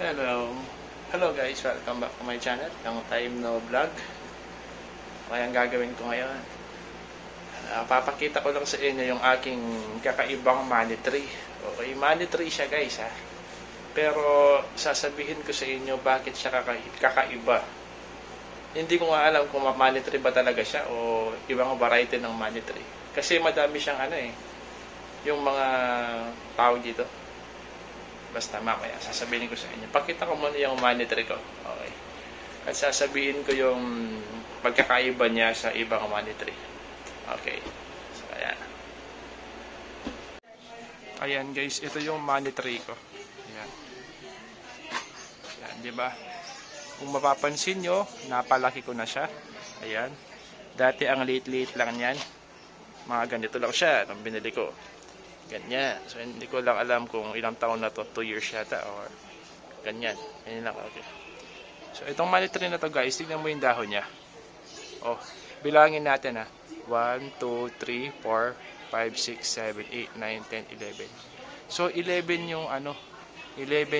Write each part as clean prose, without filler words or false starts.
Hello. Hello guys, welcome back to my channel. Long time no vlog. Kaya ang gagawin ko ngayon, papakita ko lang sa inyo yung aking kakaibang money tree. Okay, money tree siya guys ha. Pero sasabihin ko sa inyo bakit siya kakaiba. Hindi ko nga alam kung money tree ba talaga siya o ibang variety ng money tree. Kasi madami siyang yung mga tawag dito. Basta mamaya, sasabihin ko sa inyo. Pakita ko muna yung money tree ko. Okay. At sasabihin ko yung pagkakaiba niya sa ibang money tree. Okay. So, ayan. Ayan guys, ito yung money tree ko. Ayan. Ayan, di ba? Kung mapapansin nyo, napalaki ko na siya. Ayan. Dati ang liit-liit lang yan. Mga ganito lang siya nung binili ko. Ganyan. So, hindi ko lang alam kung ilang taon na to. 2 years yata or ganyan. Ganyan lang. Okay. So, itong money tree na to guys, tignan mo yung dahon niya. Oh, bilangin natin ha. 1, 2, 3, 4, 5, 6, 7, 8, 9, 10, 11. So, 11 yung 11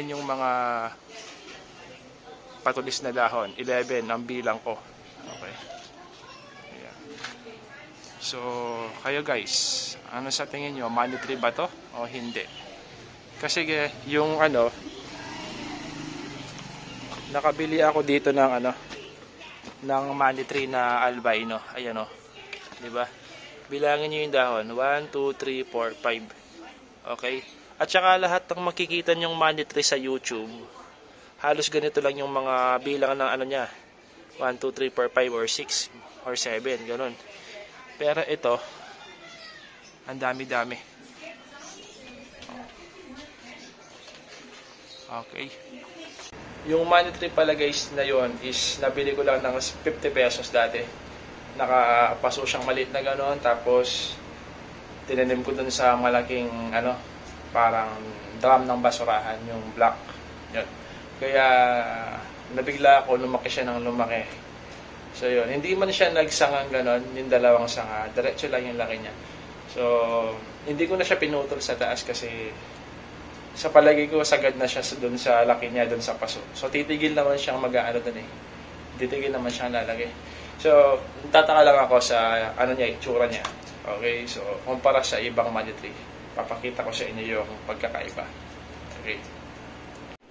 yung mga patulis na dahon. 11 ang bilang ko. Okay. Ayan. So, kayo guys, ano sa tingin nyo? Money tree ba to? O hindi? Kasi yung nakabili ako dito ng ng money tree na albino. Ayan o. Diba? Bilangin nyo yung dahon. 1, 2, 3, 4, 5. Okay? At saka lahat ng makikita nyong money tree sa YouTube, halos ganito lang yung mga bilang ng niya. 1, 2, 3, 4, 5 or 6 or 7. Ganun. Pero ito, ang dami-dami. Okay. Yung money tree pala guys na yon is nabili ko lang ng 50 pesos dati. Nakapaso siyang maliit na gano'n. Tapos tinanim ko dun sa malaking parang drum ng basurahan, yung black. Yun. Kaya nabigla ako, lumaki siya ng lumaki. So yun, hindi man siya nagsangang gano'n, yung dalawang sanga. Diretso lang yung laki niya. So, hindi ko na siya pinutol sa taas kasi sa palagi ko sagad na siya doon sa laki niya, doon sa paso. So, titigil naman siyang mag-aano doon eh. Titigil naman siyang lalagay. So, tataka lang ako sa niya, itsura niya. Okay, so, kumpara sa ibang money tree. Papakita ko sa inyo yung pagkakaiba. Okay.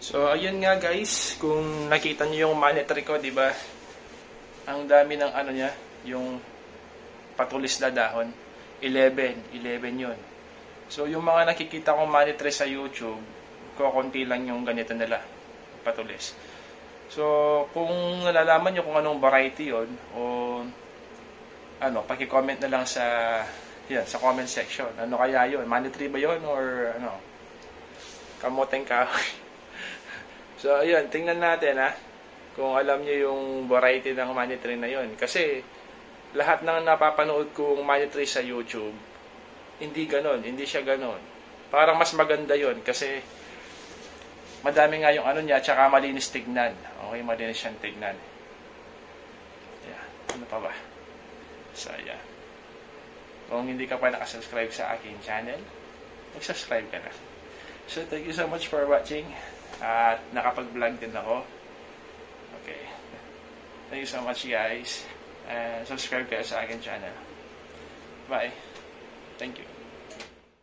So, ayun nga guys, kung nakita niyo yung money tree ko, di ba? Ang dami ng niya, yung patulis na dahon. 11 yun. So, yung mga nakikita kong money tree sa YouTube, kukunti lang yung ganito nila, patulis. So, kung nalalaman nyo kung anong variety yun, o paki-comment na lang sa comment section. Ano kaya yun? Money tree ba yun? Or kamoteng kahoy? So, ayun, tingnan natin kung alam nyo yung variety ng money tree na yun. Kasi, lahat ng napapanood kong money tree sa YouTube, hindi siya ganon. Parang mas maganda yon kasi madami nga yung niya, tsaka malinis tignan. Okay, malinis siyang tignan. Yeah, ano pa ba? So, yeah. Kung hindi ka pa nakasubscribe sa aking channel, mag-subscribe ka na. So, thank you so much for watching. At nakapag-vlog din ako. Okay. Thank you so much guys. And subscribe kayo sa aking channel. Bye. Thank you.